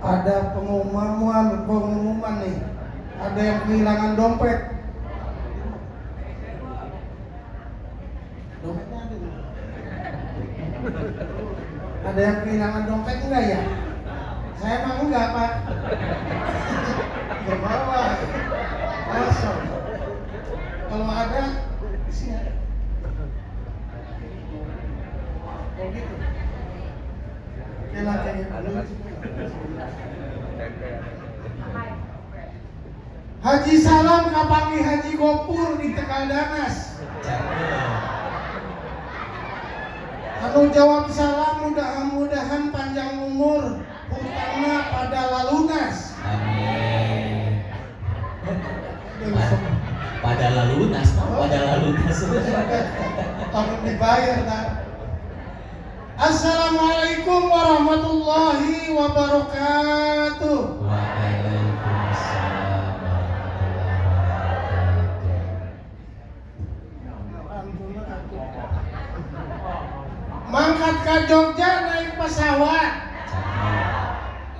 Ada pengumuman nih. Ada yang kehilangan dompet. Dompetnya ada nih. Ada yang kehilangan dompet enggak ya? Saya mah enggak, Pak. Enggak bawa. Kosong. Kalau ada di sini ada. Oh gitu. Haji Salam kapangi Haji Gopur di Tegal Danas. Anu jawab salam mudah-mudahan panjang umur, hutangna pada lalunas. Amin. Pada lalunas, pada lalunas. Takut dibayar tak? Assalamualaikum warahmatullahi wabarakatuh. Waalaikumsalam warahmatullahi wabarakatuh. Mangkat ke Jogja naik pesawat.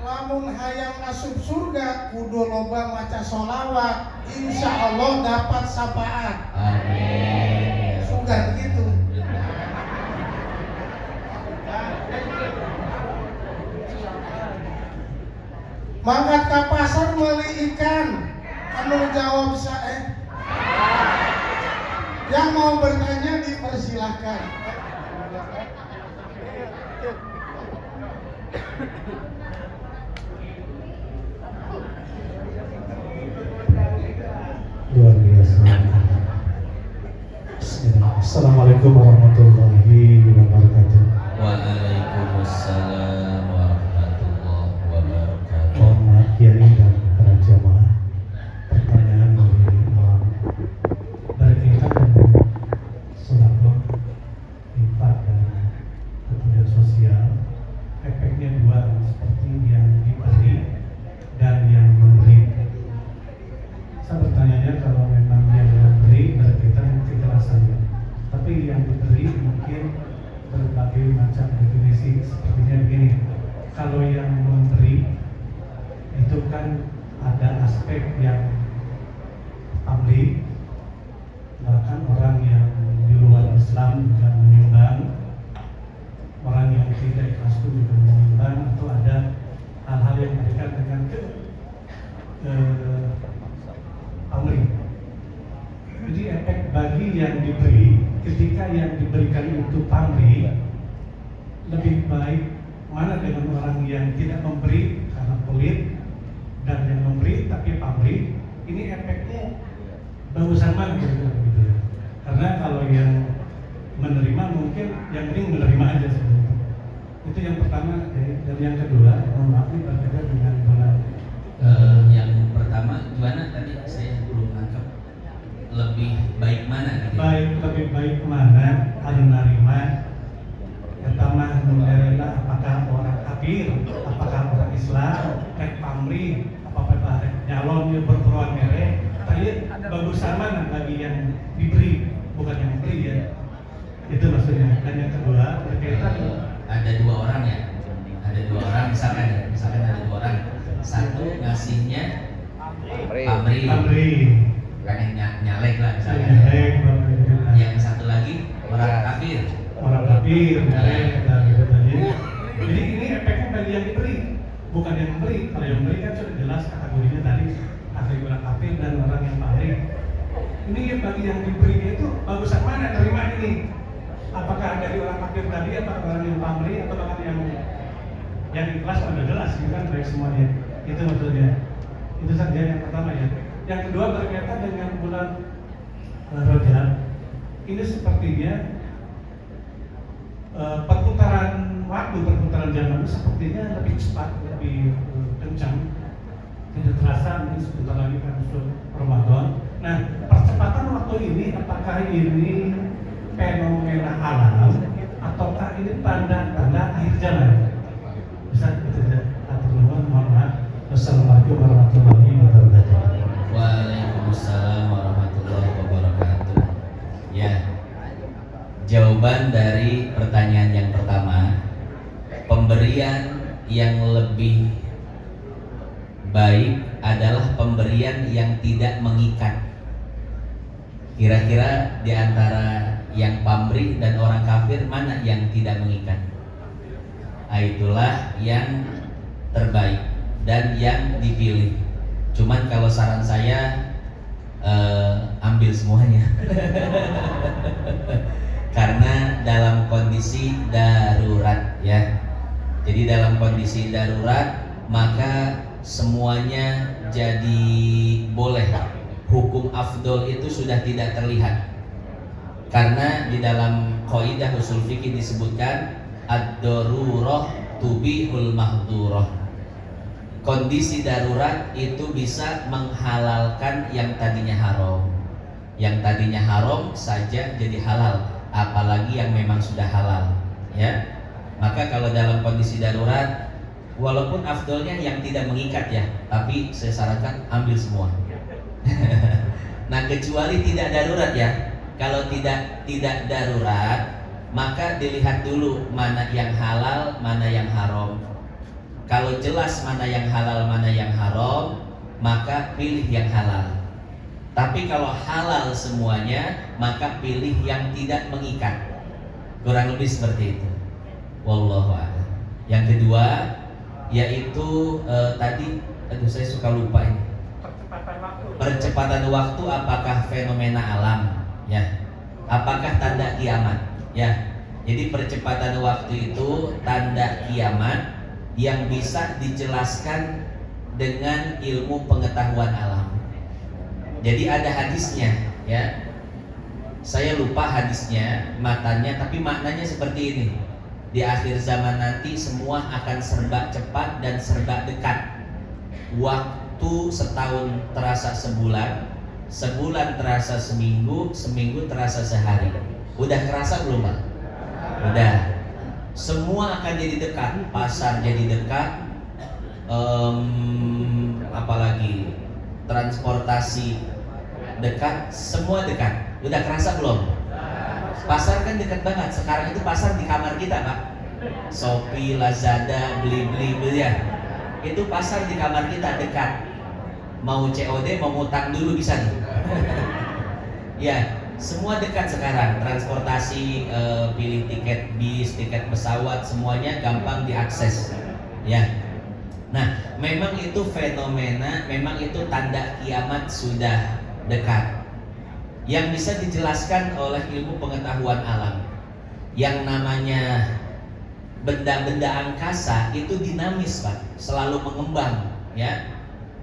Lamun hayang asup surga kudu loba maca sholawat. Insya Allah dapat syafaat. Amin. Sugan gitu. Mangkat ke pasar beli ikan. Anu jawab saya. Yang mau bertanya dipersilahkan. Luar biasa. Assalamualaikum warahmatullahi wabarakatuh. Waalaikumsalam warahmatullahi wabarakatuh. Mohon maaf Kiai dan para jamaah. Pertanyaan dari awam berkaitan dengan sedekah, infak dan kemudian sosial. Efeknya dua, seperti yang diberi dan yang memberi. Saya bertanya kalau memang yang memberi berkaitan dengan keikhlasannya, tapi yang diberi mungkin berbagai macam definisi. Sepertinya begini, kalau yang memberi itu kan ada aspek yang pamrih, bahkan orang yang di luar Islam juga menyumbang, orang yang tidak ikhlas pun juga menyumbang, atau ada hal-hal yang berkaitan dengan pamrih. Jadi efek bagi yang diberi, ketika yang diberikan itu pamrih, lebih baik mana dengan orang yang tidak memberi karena pelit, dan yang memberi tapi pamrih, ini efeknya bagusan mana gitu ya. Karena kalau yang menerima mungkin yang penting menerima aja sebenarnya. Itu yang pertama. Dan yang kedua, mohon maaf ini berkaitan dengan bulan. Yang pertama gimana tadi saya belum nangkep. Lebih baik mana gitu? Lebih baik mana anu narima pertama nularela, apakah orang kafir, apakah orang Islam, rek pamrih, apa rek nyalon yang berperuan mere. Tadi bagusan mana bagi yang diberi, bukan yang memberi ya. Itu maksudnya. Dan yang kedua berkaitan ada dua orang ya. Ada dua orang misalkan ada dua orang. Satu ngasihnya pamrih. Kan yang nyalek lah misalnya. Yang satu lagi orang kafir. Jadi ini efeknya bagi yang diberi, bukan yang memberi. Kalau yang memberi kan sudah jelas kategorinya tadi, kafir, orang kafir dan orang yang pamrih. Ini bagi yang diberi itu bagusan mana terima ini? Apakah dari orang kafir tadi, atau orang yang pamrih, atau bahkan yang ikhlas? Sudah jelas kan baik semuanya. Itu maksudnya. Itu saja yang pertama ya. Yang kedua berkaitan dengan bulan Rajab. Ini sepertinya perputaran zaman itu sepertinya lebih cepat, lebih kencang. Tidak terasa mungkin sebentar lagi kan sudah Ramadan. Nah, percepatan waktu ini apakah ini fenomena alam ataukah ini tanda-tanda akhir zaman? Bisa kita mohon maaf. Wassalamualaikum warahmatullahi wabarakatuh. Waalaikumsalam warahmatullahi wabarakatuh. Ya, jawaban dari pertanyaan yang pertama, pemberian yang lebih baik adalah pemberian yang tidak mengikat. Kira-kira di antara yang pamrih dan orang kafir mana yang tidak mengikat? Itulah yang terbaik dan yang dipilih. Cuman kalau saran saya ambil semuanya. Karena dalam kondisi darurat ya. Jadi dalam kondisi darurat maka semuanya jadi boleh. Hukum afdol itu sudah tidak terlihat. Karena di dalam qaidah usul fikih disebutkan ad-darurah tubihul mahdurah. Kondisi darurat itu bisa menghalalkan yang tadinya haram. Yang tadinya haram saja jadi halal, apalagi yang memang sudah halal, ya. Maka kalau dalam kondisi darurat, walaupun afdolnya yang tidak mengikat ya, tapi saya sarankan ambil semua. Nah, kecuali tidak darurat ya. Kalau tidak darurat, maka dilihat dulu mana yang halal, mana yang haram. Kalau jelas mana yang halal, mana yang haram, maka pilih yang halal. Tapi kalau halal semuanya, maka pilih yang tidak mengikat. Kurang lebih seperti itu. Wallahu a'lam. Yang kedua yaitu tadi, saya suka lupa ini. Percepatan waktu apakah fenomena alam? Ya. Apakah tanda kiamat? Ya. Jadi percepatan waktu itu tanda kiamat yang bisa dijelaskan dengan ilmu pengetahuan alam. Jadi ada hadisnya, ya. Saya lupa hadisnya, matanya, tapi maknanya seperti ini. Di akhir zaman nanti semua akan serba cepat dan serba dekat. Waktu setahun terasa sebulan, sebulan terasa seminggu, seminggu terasa sehari. Udah kerasa belum, Pak? Udah. Semua akan jadi dekat, pasar jadi dekat, apalagi transportasi dekat, semua dekat. Udah kerasa belum? Pasar kan dekat banget. Sekarang itu pasar di kamar kita, Pak. Shopee, Lazada, beli ya. Itu pasar di kamar kita dekat. Mau COD, mau ngutang dulu bisa nih. Ya, semua dekat sekarang. Transportasi, pilih tiket bis, tiket pesawat, semuanya gampang diakses. Ya. Nah, memang itu fenomena, memang itu tanda kiamat sudah dekat. Yang bisa dijelaskan oleh ilmu pengetahuan alam. Yang namanya benda-benda angkasa itu dinamis, Pak, selalu mengembang, ya.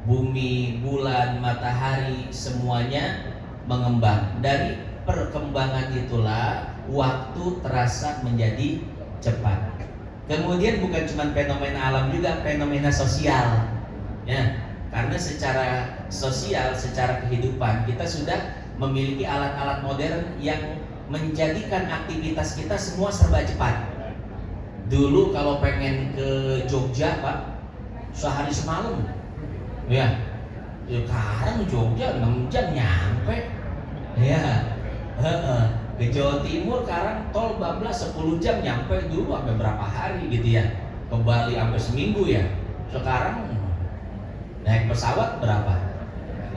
Bumi, bulan, matahari, semuanya mengembang. Dari perkembangan itulah waktu terasa menjadi cepat. Kemudian bukan cuma fenomena alam, juga fenomena sosial, ya. Karena secara sosial, secara kehidupan kita sudah memiliki alat-alat modern yang menjadikan aktivitas kita semua serba cepat. Dulu kalau pengen ke Jogja, Pak, sehari semalam. Ya. Sekarang Jogja 6 jam nyampe. Ya. Ke Jawa Timur sekarang tol bablas 10 jam nyampe, dulu sampai berapa hari gitu ya. Ke Bali sampai seminggu ya. Sekarang naik pesawat berapa?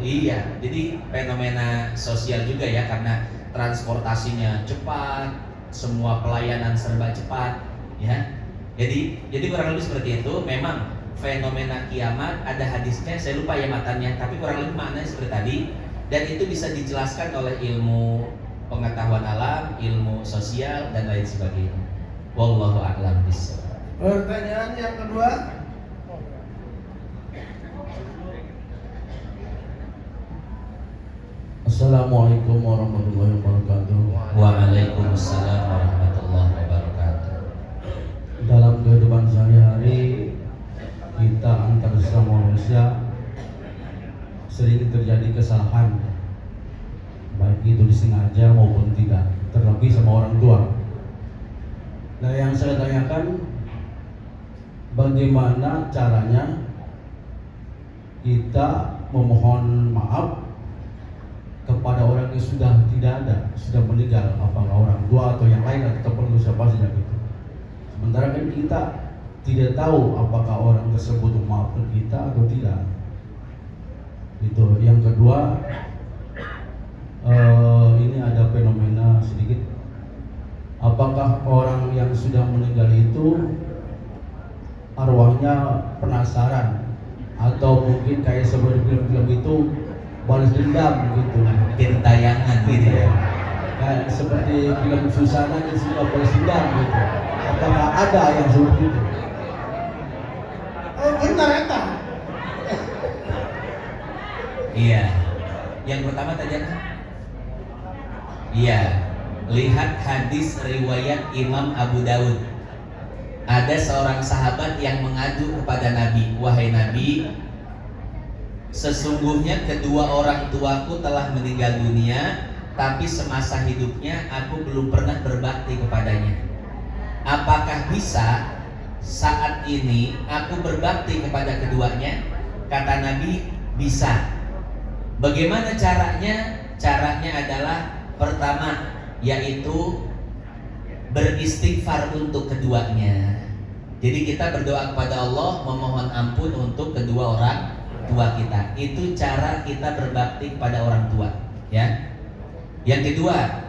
Iya, jadi fenomena sosial juga ya, karena transportasinya cepat, semua pelayanan serba cepat, ya. Jadi kurang lebih seperti itu. Memang fenomena kiamat ada hadisnya, saya lupa ya matanya, tapi kurang lebih maknanya seperti tadi. Dan itu bisa dijelaskan oleh ilmu pengetahuan alam, ilmu sosial dan lain sebagainya. Wallahu a'lam bishawab. Pertanyaan yang kedua. Assalamualaikum warahmatullahi wabarakatuh. Waalaikumsalam warahmatullahi wabarakatuh. Dalam kehidupan sehari-hari kita antar sesama manusia sering terjadi kesalahan, baik itu disengaja maupun tidak, terlebih sama orang tua. Nah, yang saya tanyakan, bagaimana caranya kita memohon maaf kepada orang yang sudah tidak ada, sudah meninggal, apakah orang tua atau yang lain atau perlu siapa saja gitu. Sementara kan kita tidak tahu apakah orang tersebut memaafkan kita atau tidak. Itu. Yang kedua, ini ada fenomena sedikit. Apakah orang yang sudah meninggal itu arwahnya penasaran atau mungkin kayak seperti film-film itu balas dendam gitu? Gentayangan gitu ya. Kayak seperti film Susana yang sudah balas dendam gitu. Apakah ada yang seperti itu? Oh benar eta. Iya. Yang pertama tadi apa? Iya. Lihat hadis riwayat Imam Abu Daud. Ada seorang sahabat yang mengadu kepada Nabi, "Wahai Nabi, sesungguhnya kedua orang tuaku telah meninggal dunia, tapi semasa hidupnya aku belum pernah berbakti kepadanya. Apakah bisa saat ini aku berbakti kepada keduanya?" Kata Nabi, "Bisa." Bagaimana caranya? Caranya adalah pertama, yaitu beristighfar untuk keduanya. Jadi kita berdoa kepada Allah, memohon ampun untuk kedua orang tua kita. Itu cara kita berbakti kepada orang tua, ya. Yang kedua,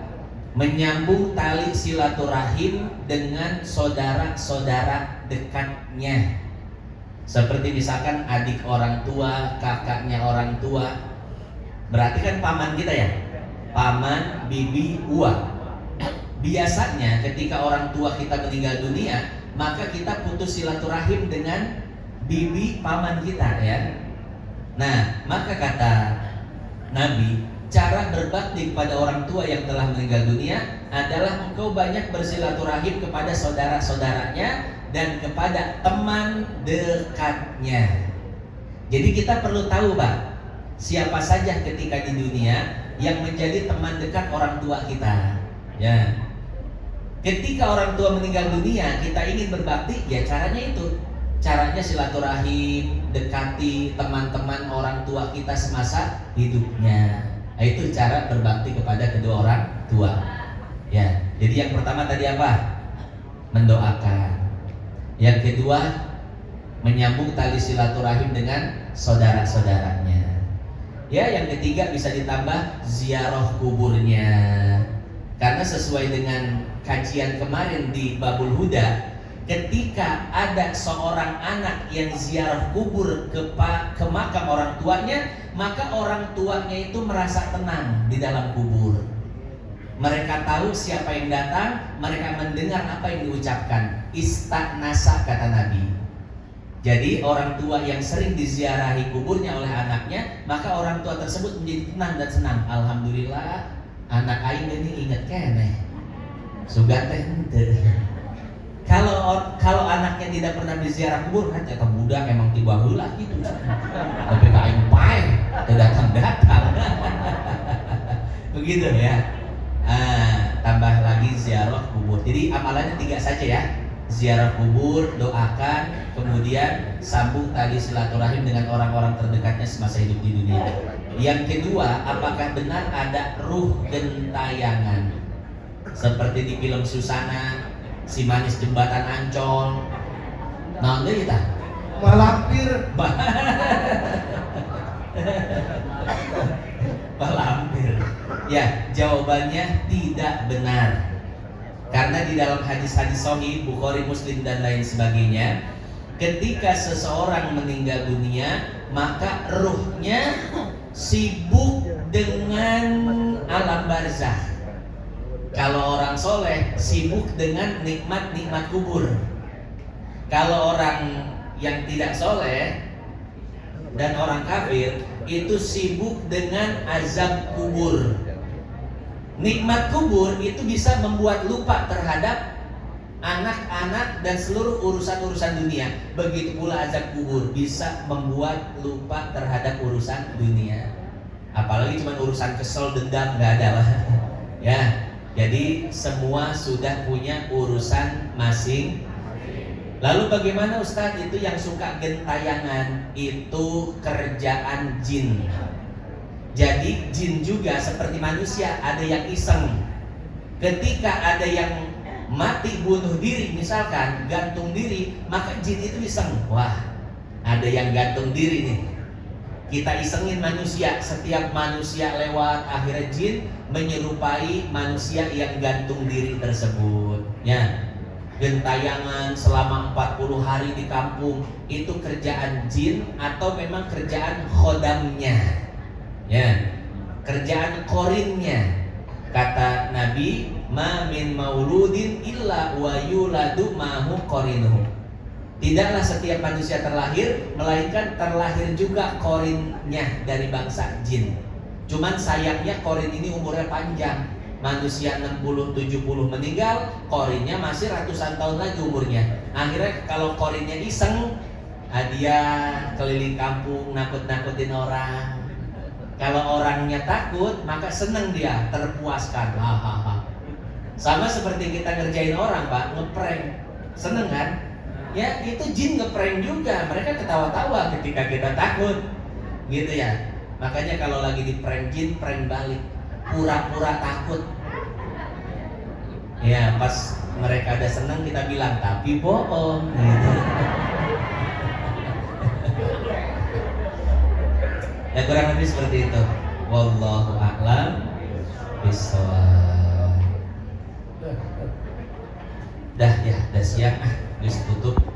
menyambung tali silaturahim dengan saudara-saudara dekatnya. Seperti misalkan adik orang tua, kakaknya orang tua. Berarti kan paman kita ya. Paman, bibi, uang. Biasanya ketika orang tua kita meninggal dunia, maka kita putus silaturahim dengan bibi paman kita ya. Nah, maka kata Nabi, cara berbakti kepada orang tua yang telah meninggal dunia adalah engkau banyak bersilaturahim kepada saudara-saudaranya dan kepada teman dekatnya. Jadi kita perlu tahu, Pak, siapa saja ketika di dunia yang menjadi teman dekat orang tua kita. Ya. Ketika orang tua meninggal dunia, kita ingin berbakti, ya caranya itu. Caranya silaturahim, dekati teman-teman orang tua kita semasa hidupnya. Nah, itu cara berbakti kepada kedua orang tua. Ya. Jadi yang pertama tadi apa? Mendoakan. Yang kedua, menyambung tali silaturahim dengan saudara-saudaranya. Ya, yang ketiga bisa ditambah ziarah kuburnya. Karena sesuai dengan kajian kemarin di Babul Huda, ketika ada seorang anak yang ziarah kubur ke makam orang tuanya, maka orang tuanya itu merasa tenang di dalam kubur. Mereka tahu siapa yang datang, mereka mendengar apa yang diucapkan. Istanasa kata Nabi. Jadi orang tua yang sering diziarahi kuburnya oleh anaknya, maka orang tua tersebut menjadi tenang dan senang. Alhamdulillah, anak aing ini inget keneh. Sugan teh henteu. Kalau anaknya tidak pernah diziarah kubur, kan eta budak emang tiba heula gitu. Tapi ka aing pae teu datang-datang. Begitu ya. Tambah lagi ziarah kubur. Jadi amalannya 3 saja ya. Ziarah kubur, doakan, kemudian sambung tali silaturahim dengan orang-orang terdekatnya semasa hidup di dunia. Yang kedua, apakah benar ada ruh gentayangan? Seperti di film Susana, si manis jembatan Ancol. Nah, deui tah? Malampir. Malampir. Ya, jawabannya tidak benar. Karena di dalam hadis-hadis sahih Bukhari, Muslim dan lain sebagainya, ketika seseorang meninggal dunia, maka ruhnya sibuk dengan alam barzah. Kalau orang soleh sibuk dengan nikmat-nikmat kubur. Kalau orang yang tidak soleh dan orang kafir itu sibuk dengan azab kubur. Nikmat kubur itu bisa membuat lupa terhadap anak-anak dan seluruh urusan-urusan dunia. Begitu pula azab kubur bisa membuat lupa terhadap urusan dunia. Apalagi cuma urusan kesel, dendam, nggak ada lah. Ya, jadi semua sudah punya urusan masing. Lalu bagaimana Ustadz itu yang suka gentayangan? Itu kerjaan jin. Jadi jin juga seperti manusia, ada yang iseng. Ketika ada yang mati bunuh diri, misalkan gantung diri, maka jin itu iseng. Wah, ada yang gantung diri nih. Kita isengin manusia, setiap manusia lewat akhirnya jin menyerupai manusia yang gantung diri tersebut. Ya, gentayangan selama 40 hari di kampung itu kerjaan jin atau memang kerjaan khodamnya? Ya, kerjaan korinnya. Kata Nabi, ma min mauludin illa wa yuladu mahu qorinuhu. Tidaklah setiap manusia terlahir melainkan terlahir juga korinnya dari bangsa jin. Cuman sayangnya korin ini umurnya panjang. Manusia 60-70 meninggal, korinnya masih ratusan tahun lagi umurnya. Akhirnya kalau korinnya iseng, dia keliling kampung nakut-nakutin orang. Kalau orangnya takut, maka seneng dia, terpuaskan. Hahaha. Sama seperti kita ngerjain orang, Pak, ngeprank. Seneng kan? Ya, itu jin ngeprank juga. Mereka ketawa-tawa ketika kita takut. Gitu ya. Makanya kalau lagi di prank jin, prank balik. Pura-pura takut. Ya, pas mereka ada seneng kita bilang, tapi bohong. Gitu. Ya kurang lebih seperti itu. Wallahu a'lam bishawab. Dah ya, dah siang. Terus tutup.